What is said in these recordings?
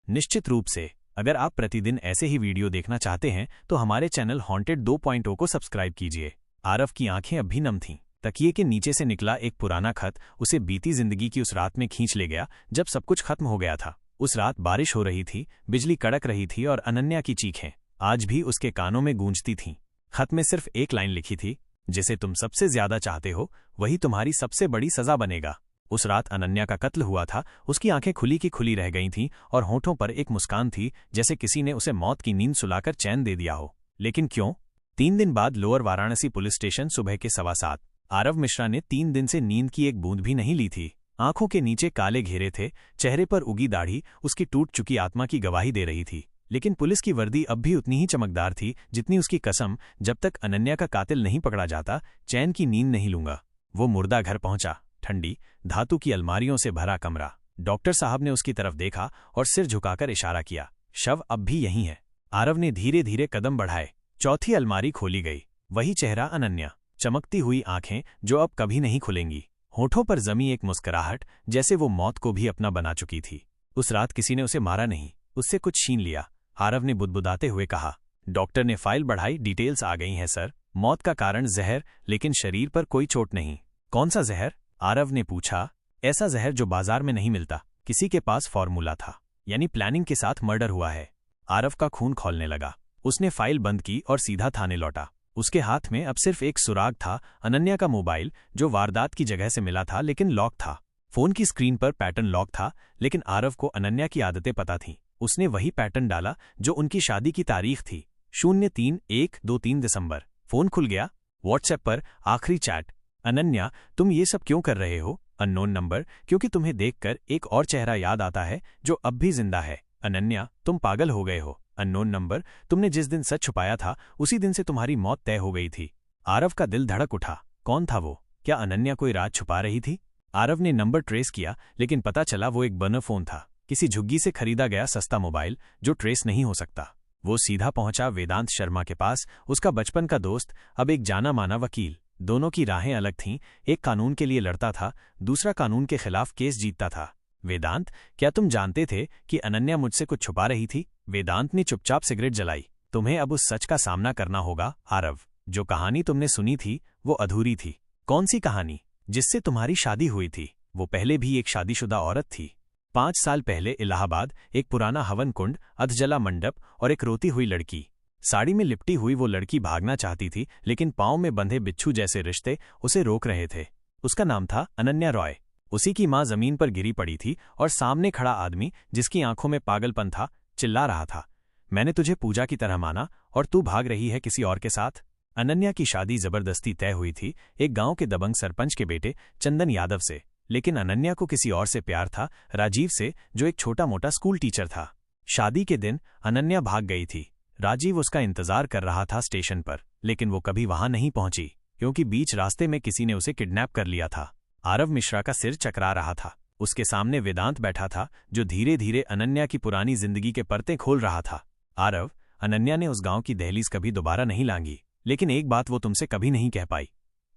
निश्चित रूप से। अगर आप प्रतिदिन ऐसे ही वीडियो देखना चाहते हैं तो हमारे चैनल हॉन्टेड 2.0 को सब्सक्राइब कीजिए। आरव की आंखें अब भी नम थीं। तकिए के नीचे से निकला एक पुराना खत उसे बीती जिंदगी की उस रात में खींच ले गया जब सब कुछ खत्म हो गया था। उस रात बारिश हो रही थी, बिजली कड़क रही थी और अनन्या की चीखें आज भी उसके कानों में गूंजती थीं। खत में सिर्फ एक लाइन लिखी थी, जिसे तुम सबसे ज्यादा चाहते हो वही तुम्हारी सबसे बड़ी सजा बनेगा। उस रात अनन्या का कत्ल हुआ था। उसकी आंखें खुली की खुली रह गई थीं और होठों पर एक मुस्कान थी, जैसे किसी ने उसे मौत की नींद सुलाकर चैन दे दिया हो। लेकिन क्यों? 3 दिन बाद लोअर वाराणसी पुलिस स्टेशन सुबह के 7:15। आरव मिश्रा ने 3 दिन से नींद की एक बूंद भी नहीं ली थी। आंखों के नीचे काले घेरे थे, चेहरे पर उगी दाढ़ी उसकी टूट चुकी आत्मा की गवाही दे रही थी। लेकिन पुलिस की वर्दी अब भी उतनी ही चमकदार थी जितनी उसकी कसम, जब तक अनन्या का कातिल नहीं पकड़ा जाता चैन की नींद नहीं लूंगा। वो मुर्दा घर पहुंचा। ठंडी धातु की अलमारियों से भरा कमरा। डॉक्टर साहब ने उसकी तरफ देखा और सिर झुकाकर इशारा किया। शव अब भी यहीं है। आरव ने धीरे धीरे कदम बढ़ाए। चौथी अलमारी खोली गई। वही चेहरा अनन्या, चमकती हुई आंखें जो अब कभी नहीं खुलेंगी। होठों पर जमी एक मुस्कुराहट, जैसे वो मौत को भी अपना बना चुकी थी। उस रात किसी ने उसे मारा नहीं, उससे कुछ छीन लिया। आरव ने बुदबुदाते हुए कहा। डॉक्टर ने फाइल बढ़ाई। डिटेल्स आ गई हैं सर। मौत का कारण जहर, लेकिन शरीर पर कोई चोट नहीं। कौन सा जहर? आरव ने पूछा। ऐसा जहर जो बाजार में नहीं मिलता। किसी के पास फॉर्मूला था, यानी प्लानिंग के साथ मर्डर हुआ है। आरव का खून खौलने लगा। उसने फाइल बंद की और सीधा थाने लौटा। उसके हाथ में अब सिर्फ एक सुराग था, अनन्या का मोबाइल, जो वारदात की जगह से मिला था लेकिन लॉक था। फोन की स्क्रीन पर पैटर्न लॉक था, लेकिन आरव को अनन्या की आदतें पता थीं। उसने वही पैटर्न डाला जो उनकी शादी की तारीख थी, 03/1/23 दिसंबर। फोन खुल गया। व्हाट्सएप पर आखिरी चैट। अनन्या, तुम ये सब क्यों कर रहे हो? Unknown number. क्योंकि तुम्हें देखकर एक और चेहरा याद आता है जो अब भी जिंदा है। अनन्या, तुम पागल हो गए हो। Unknown number. तुमने जिस दिन सच छुपाया था उसी दिन से तुम्हारी मौत तय हो गई थी। आरव का दिल धड़क उठा। कौन था वो? क्या अनन्या कोई राज छुपा रही थी? आरव ने नंबर ट्रेस किया, लेकिन पता चला वो एक बर्नर फोन था, किसी झुग्गी से खरीदा गया सस्ता मोबाइल जो ट्रेस नहीं हो सकता। वो सीधा पहुंचा वेदांत शर्मा के पास, उसका बचपन का दोस्त, अब एक जाना माना वकील। दोनों की राहें अलग थीं। एक कानून के लिए लड़ता था, दूसरा कानून के खिलाफ केस जीतता था। वेदांत, क्या तुम जानते थे कि अनन्या मुझसे कुछ छुपा रही थी? वेदांत ने चुपचाप सिगरेट जलाई। तुम्हें अब उस सच का सामना करना होगा आरव। जो कहानी तुमने सुनी थी वो अधूरी थी। कौन सी कहानी? जिससे तुम्हारी शादी हुई थी। वो पहले भी एक शादीशुदा औरत थी। 5 साल पहले इलाहाबाद, एक पुराना हवन कुंड, अधजला मंडप और एक रोती हुई लड़की। साड़ी में लिपटी हुई वो लड़की भागना चाहती थी, लेकिन पांव में बंधे बिच्छू जैसे रिश्ते उसे रोक रहे थे। उसका नाम था अनन्या रॉय। उसी की मां जमीन पर गिरी पड़ी थी और सामने खड़ा आदमी, जिसकी आंखों में पागलपन था, चिल्ला रहा था, मैंने तुझे पूजा की तरह माना और तू भाग रही है किसी और के साथ। अनन्या की शादी जबरदस्ती तय हुई थी एक गांव के दबंग सरपंच के बेटे चंदन यादव से। लेकिन अनन्या को किसी और से प्यार था, राजीव से, जो एक छोटा मोटा स्कूल टीचर था। शादी के दिन अनन्या भाग गई थी। राजीव उसका इंतजार कर रहा था स्टेशन पर, लेकिन वो कभी वहां नहीं पहुंची, क्योंकि बीच रास्ते में किसी ने उसे किडनैप कर लिया था। आरव मिश्रा का सिर चकरा रहा था। उसके सामने वेदांत बैठा था, जो धीरे धीरे अनन्या की पुरानी जिंदगी के परते खोल रहा था। आरव, अनन्या ने उस गांव की दहलीज कभी दोबारा नहीं लांगी, लेकिन एक बात वो तुमसे कभी नहीं कह पाई।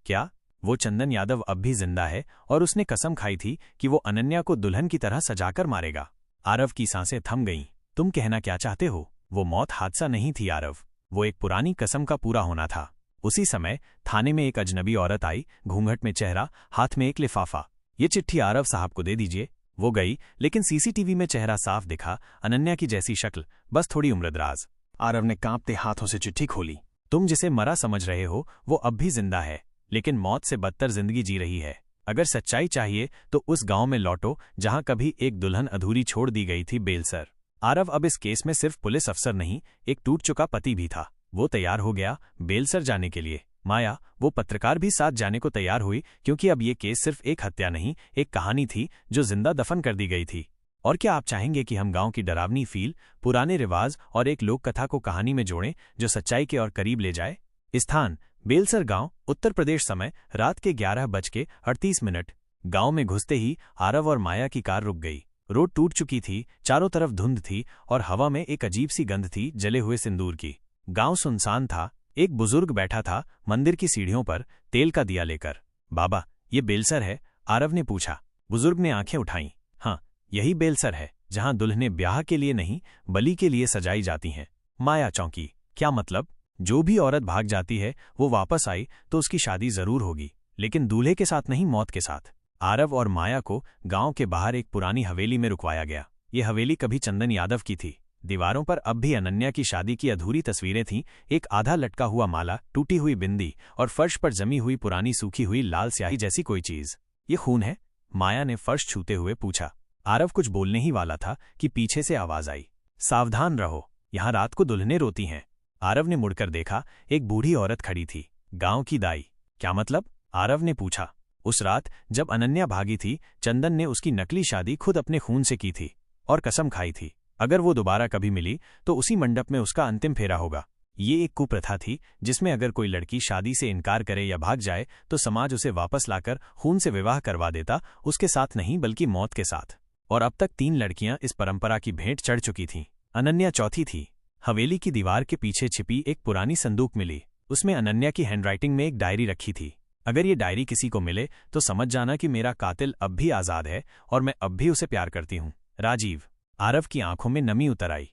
क्या? वो चंदन यादव अब भी जिंदा है और उसने कसम खाई थी कि वो अनन्या को दुल्हन की तरह सजाकर मारेगा। आरव की सांसें थम गईं। तुम कहना क्या चाहते हो? वो मौत हादसा नहीं थी आरव, वो एक पुरानी कसम का पूरा होना था। उसी समय थाने में एक अजनबी औरत आई, घूंघट में चेहरा, हाथ में एक लिफाफा। ये चिट्ठी आरव साहब को दे दीजिए। वो गई, लेकिन सीसीटीवी में चेहरा साफ दिखा, अनन्या की जैसी शक्ल, बस थोड़ी उम्रदराज। आरव ने कांपते हाथों से चिट्ठी खोली। तुम जिसे मरा समझ रहे हो वो अब भी जिंदा है, लेकिन मौत से बदतर जिंदगी जी रही है। अगर सच्चाई चाहिए तो उस गांव में लौटो जहां कभी एक दुल्हन अधूरी छोड़ दी गई थी। बेलसर। आरव अब इस केस में सिर्फ पुलिस अफसर नहीं, एक टूट चुका पति भी था। वो तैयार हो गया बेलसर जाने के लिए। माया, वो पत्रकार भी साथ जाने को तैयार हुई, क्योंकि अब ये केस सिर्फ एक हत्या नहीं, एक कहानी थी जो जिंदा दफन कर दी गई थी। और क्या आप चाहेंगे कि हम गांव की डरावनी फील, पुराने रिवाज और एक लोक कथा को कहानी में जोड़ें जो सच्चाई के और करीब ले जाए? स्थान: बेलसर गांव, उत्तर प्रदेश। समय: रात के 11:38। गांव में घुसते ही आरव और माया की कार रुक गई। रोड टूट चुकी थी, चारों तरफ धुंध थी और हवा में एक अजीब सी गंध थी, जले हुए सिंदूर की। गांव सुनसान था। एक बुजुर्ग बैठा था मंदिर की सीढ़ियों पर, तेल का दिया लेकर। बाबा, ये बेलसर है? आरव ने पूछा। बुजुर्ग ने आंखें उठाईं। हाँ, यही बेलसर है। जहां दुल्हनें ब्याह के लिए नहीं बलि के लिए सजाई जाती हैं। माया चौंकी। क्या मतलब? जो भी औरत भाग जाती है वो वापस आई तो उसकी शादी जरूर होगी, लेकिन दूल्हे के साथ नहीं, मौत के साथ। आरव और माया को गांव के बाहर एक पुरानी हवेली में रुकवाया गया। ये हवेली कभी चंदन यादव की थी। दीवारों पर अब भी अनन्या की शादी की अधूरी तस्वीरें थीं, एक आधा लटका हुआ माला, टूटी हुई बिंदी और फर्श पर जमी हुई पुरानी सूखी हुई लाल स्याही जैसी कोई चीज। ये खून है? माया ने फर्श छूते हुए पूछा। आरव कुछ बोलने ही वाला था कि पीछे से आवाज आई, सावधान रहो, यहां रात को दुल्हनें रोती हैं। आरव ने मुड़कर देखा, एक बूढ़ी औरत खड़ी थी, गांव की दाई। क्या मतलब? आरव ने पूछा। उस रात जब अनन्या भागी थी, चंदन ने उसकी नकली शादी खुद अपने खून से की थी और कसम खाई थी, अगर वो दोबारा कभी मिली तो उसी मंडप में उसका अंतिम फेरा होगा। ये एक कुप्रथा थी जिसमें अगर कोई लड़की शादी से इनकार करे या भाग जाए तो समाज उसे वापस लाकर खून से विवाह करवा देता, उसके साथ नहीं बल्कि मौत के साथ। और अब तक 3 लड़कियां इस परंपरा की भेंट चढ़ चुकी थीं। अनन्या चौथी थी। हवेली की दीवार के पीछे छिपी एक पुरानी संदूक मिली। उसमें अनन्या की हैंडराइटिंग में एक डायरी रखी थी। अगर ये डायरी किसी को मिले तो समझ जाना कि मेरा कातिल अब भी आजाद है और मैं अब भी उसे प्यार करती हूं। राजीव। आरव की आंखों में नमी उतर आई।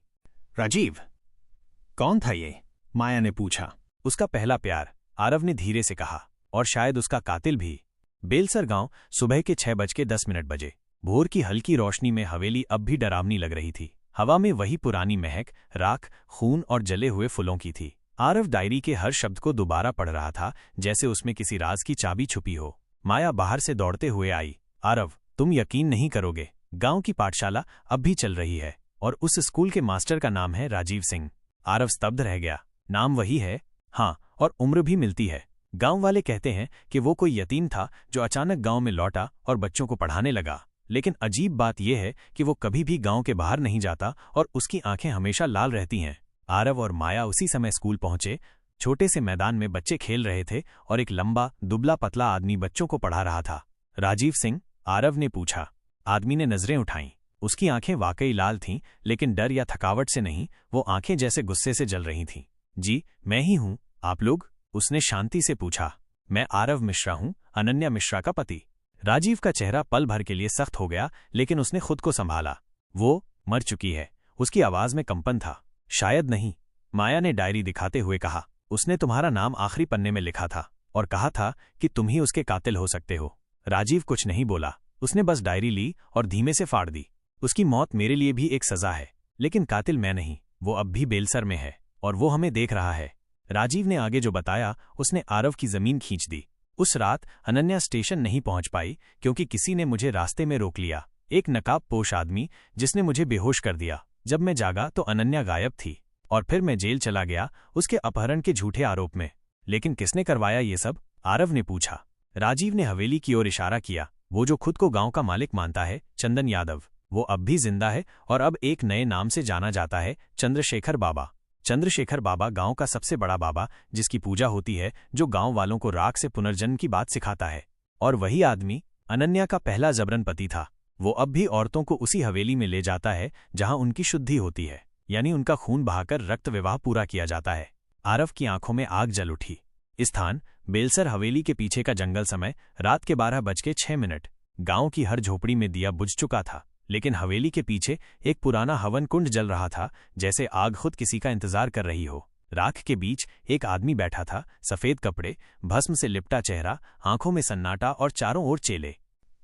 राजीव? कौन था ये? माया ने पूछा। उसका पहला प्यार, आरव ने धीरे से कहा, और शायद उसका कातिल भी। बेलसर गांव, सुबह के 6:10 बजे। भोर की हल्की रोशनी में हवेली अब भी डरावनी लग रही थी। हवा में वही पुरानी महक, राख, खून और जले हुए फूलों की थी। आरव डायरी के हर शब्द को दोबारा पढ़ रहा था, जैसे उसमें किसी राज की चाबी छुपी हो। माया बाहर से दौड़ते हुए आई। आरव, तुम यकीन नहीं करोगे, गांव की पाठशाला अब भी चल रही है और उस स्कूल के मास्टर का नाम है राजीव सिंह। आरव स्तब्ध रह गया। नाम वही है? हाँ, और उम्र भी मिलती है। गांव वाले कहते हैं कि वो कोई यतीम था जो अचानक गांव में लौटा और बच्चों को पढ़ाने लगा। लेकिन अजीब बात यह है कि वो कभी भी गांव के बाहर नहीं जाता और उसकी आंखें हमेशा लाल रहती हैं। आरव और माया उसी समय स्कूल पहुंचे। छोटे से मैदान में बच्चे खेल रहे थे और एक लंबा, दुबला पतला आदमी बच्चों को पढ़ा रहा था। राजीव सिंह? आरव ने पूछा। आदमी ने नजरें उठाईं। उसकी आंखें वाकई लाल थीं, लेकिन डर या थकावट से नहीं, वो आंखें जैसे गुस्से से जल रही थीं। जी, मैं ही हूं। आप लोग? उसने शांति से पूछा। मैं आरव मिश्रा हूं, अनन्या मिश्रा का पति। राजीव का चेहरा पल भर के लिए सख्त हो गया, लेकिन उसने खुद को संभाला। वो मर चुकी है। उसकी आवाज में कंपन था। शायद नहीं, माया ने डायरी दिखाते हुए कहा। उसने तुम्हारा नाम आखिरी पन्ने में लिखा था और कहा था कि तुम ही उसके कातिल हो सकते हो। राजीव कुछ नहीं बोला। उसने बस डायरी ली और धीमे से फाड़ दी। उसकी मौत मेरे लिए भी एक सजा है, लेकिन कातिल मैं नहीं। वो अब भी बेलसर में है और वो हमें देख रहा है। राजीव ने आगे जो बताया, उसने आरव की जमीन खींच दी। उस रात अनन्या स्टेशन नहीं पहुंच पाई क्योंकि किसी ने मुझे रास्ते में रोक लिया। एक नकाबपोश आदमी जिसने मुझे बेहोश कर दिया। जब मैं जागा तो अनन्या गायब थी और फिर मैं जेल चला गया उसके अपहरण के झूठे आरोप में। लेकिन किसने करवाया ये सब? आरव ने पूछा। राजीव ने हवेली की ओर इशारा किया। वो जो खुद को गांव का मालिक मानता है, चंदन यादव। वो अब भी जिंदा है और अब एक नए नाम से जाना जाता है, चंद्रशेखर बाबा। चंद्रशेखर बाबा गांव का सबसे बड़ा बाबा, जिसकी पूजा होती है, जो गांव वालों को राख से पुनर्जन्म की बात सिखाता है। और वही आदमी अनन्या का पहला जबरन पति था। वो अब भी औरतों को उसी हवेली में ले जाता है जहां उनकी शुद्धि होती है, यानी उनका खून बहाकर रक्त विवाह पूरा किया जाता है। आरव की आंखों में आग जल उठी। स्थान बेलसर हवेली के पीछे का जंगल। समय रात के 12:06। गांव की हर झोपड़ी में दिया बुझ चुका था, लेकिन हवेली के पीछे एक पुराना हवन कुंड जल रहा था, जैसे आग खुद किसी का इंतजार कर रही हो। राख के बीच एक आदमी बैठा था, सफेद कपड़े, भस्म से लिपटा चेहरा, आंखों में सन्नाटा और चारों ओर चेले।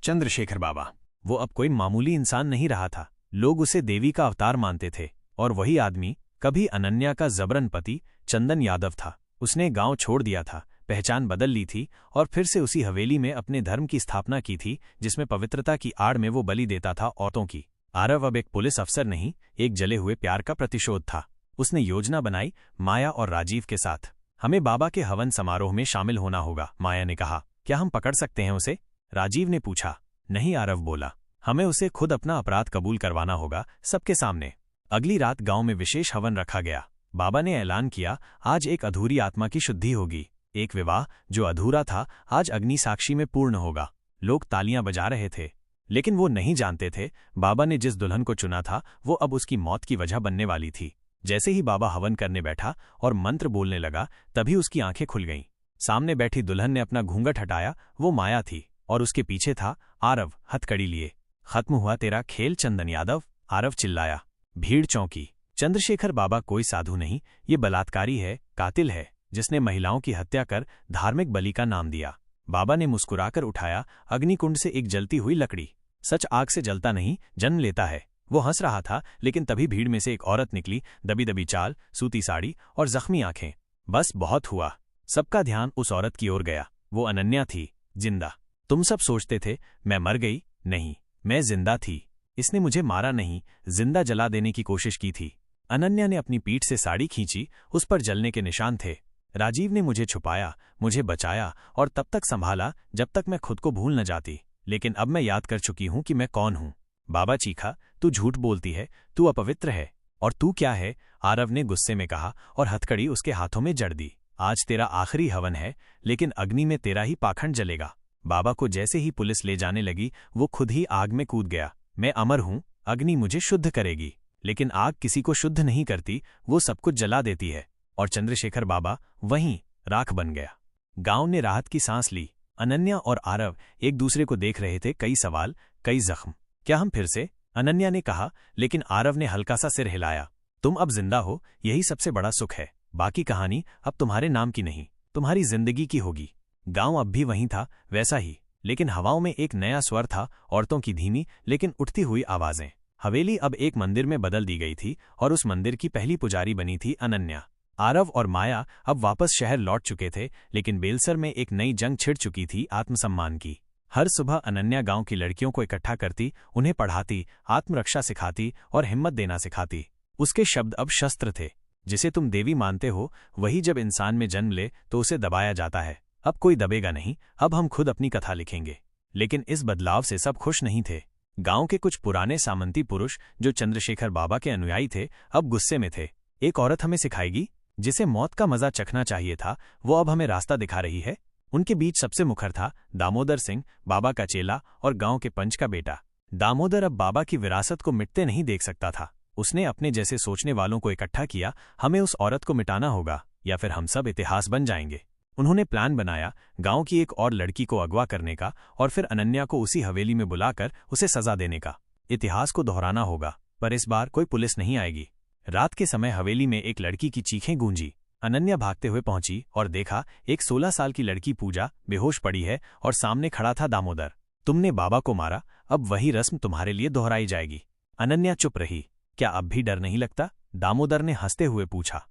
चंद्रशेखर बाबा। वो अब कोई मामूली इंसान नहीं रहा था। लोग उसे देवी का अवतार मानते थे। और वही आदमी कभी अनन्या का जबरन पति चंदन यादव था। उसने गांव छोड़ दिया था, पहचान बदल ली थी और फिर से उसी हवेली में अपने धर्म की स्थापना की थी, जिसमें पवित्रता की आड़ में वो बलि देता था औरतों की। आरव अब एक पुलिस अफसर नहीं, एक जले हुए प्यार का प्रतिशोध था। उसने योजना बनाई माया और राजीव के साथ। हमें बाबा के हवन समारोह में शामिल होना होगा, माया ने कहा। क्या हम पकड़ सकते हैं उसे? राजीव ने पूछा। नहीं, आरव बोला। हमें उसे खुद अपना अपराध कबूल करवाना होगा, सबके सामने। अगली रात गांव में विशेष हवन रखा गया। बाबा ने ऐलान किया, आज एक अधूरी आत्मा की शुद्धि होगी। एक विवाह जो अधूरा था, आज अग्नि साक्षी में पूर्ण होगा। लोग तालियां बजा रहे थे, लेकिन वो नहीं जानते थे बाबा ने जिस दुल्हन को चुना था वो अब उसकी मौत की वजह बनने वाली थी। जैसे ही बाबा हवन करने बैठा और मंत्र बोलने लगा, तभी उसकी आंखें खुल गईं। सामने बैठी दुल्हन ने अपना घूंघट हटाया। वो माया थी और उसके पीछे था आरव, हथकड़ी लिए। खत्म हुआ तेरा खेल चंदन यादव, आरव चिल्लाया। भीड़ चौंकी। चंद्रशेखर बाबा कोई साधु नहीं, ये बलात्कारी है, कातिल है, जिसने महिलाओं की हत्या कर धार्मिक बलि का नाम दिया। बाबा ने मुस्कुराकर उठाया अग्निकुंड से एक जलती हुई लकड़ी। सच आग से जलता नहीं, जन्म लेता है। वो हंस रहा था, लेकिन तभी भीड़ में से एक औरत निकली, दबी दबी चाल, सूती साड़ी और जख्मी आंखें। बस बहुत हुआ। सबका ध्यान उस औरत की ओर गया। वो अनन्या थी, जिंदा। तुम सब सोचते थे मैं मर गई, नहीं, मैं जिंदा थी। इसने मुझे मारा नहीं, जिंदा जला देने की कोशिश की थी। अनन्या ने अपनी पीठ से साड़ी खींची, उस पर जलने के निशान थे। राजीव ने मुझे छुपाया, मुझे बचाया और तब तक संभाला जब तक मैं खुद को भूल न जाती। लेकिन अब मैं याद कर चुकी हूं कि मैं कौन हूं। बाबा चीखा, तू झूठ बोलती है, तू अपवित्र है। और तू क्या है? आरव ने गुस्से में कहा और हथकड़ी उसके हाथों में जड़ दी। आज तेरा आखिरी हवन है, लेकिन अग्नि में तेरा ही पाखंड जलेगा। बाबा को जैसे ही पुलिस ले जाने लगी, वो खुद ही आग में कूद गया। मैं अमर हूं, अग्नि मुझे शुद्ध करेगी। लेकिन आग किसी को शुद्ध नहीं करती, वो सब कुछ जला देती है। और चंद्रशेखर बाबा वहीं राख बन गया। गांव ने राहत की सांस ली। अनन्या और आरव एक दूसरे को देख रहे थे। कई सवाल, कई जख्म। क्या हम फिर से? अनन्या ने कहा, लेकिन आरव ने हल्का सा सिर हिलाया। तुम अब जिंदा हो, यही सबसे बड़ा सुख है। बाकी कहानी अब तुम्हारे नाम की नहीं, तुम्हारी जिंदगी की होगी। गांव अब भी वहीं था, वैसा ही, लेकिन हवाओं में एक नया स्वर था, औरतों की धीमी लेकिन उठती हुई आवाजें। हवेली अब एक मंदिर में बदल दी गई थी और उस मंदिर की पहली पुजारी बनी थी अनन्या। आरव और माया अब वापस शहर लौट चुके थे, लेकिन बेलसर में एक नई जंग छिड़ चुकी थी आत्मसम्मान की। हर सुबह अनन्या गांव की लड़कियों को इकट्ठा करती, उन्हें पढ़ाती, आत्मरक्षा सिखाती और हिम्मत देना सिखाती। उसके शब्द अब शस्त्र थे। जिसे तुम देवी मानते हो, वही जब इंसान में जन्म ले तो उसे दबाया जाता है। अब कोई दबेगा नहीं, अब हम खुद अपनी कथा लिखेंगे। लेकिन इस बदलाव से सब खुश नहीं थे। गांव के कुछ पुराने सामंती पुरुष जो चंद्रशेखर बाबा के अनुयायी थे, अब गुस्से में थे। एक औरत हमें सिखाएगी? जिसे मौत का मजा चखना चाहिए था, वो अब हमें रास्ता दिखा रही है। उनके बीच सबसे मुखर था दामोदर सिंह, बाबा का चेला और गांव के पंच का बेटा। दामोदर अब बाबा की विरासत को मिटते नहीं देख सकता था। उसने अपने जैसे सोचने वालों को इकट्ठा किया। हमें उस औरत को मिटाना होगा, या फिर हम सब इतिहास बन जाएंगे। उन्होंने प्लान बनाया, गांव की एक और लड़की को अगवा करने का और फिर अनन्या को उसी हवेली में बुलाकर उसे सजा देने का। इतिहास को दोहराना होगा, पर इस बार कोई पुलिस नहीं आएगी। रात के समय हवेली में एक लड़की की चीखें गूंजी। अनन्या भागते हुए पहुंची और देखा एक 16 साल की लड़की पूजा बेहोश पड़ी है और सामने खड़ा था दामोदर। तुमने बाबा को मारा, अब वही रस्म तुम्हारे लिए दोहराई जाएगी। अनन्या चुप रही। क्या अब भी डर नहीं लगता? दामोदर ने हंसते हुए पूछा।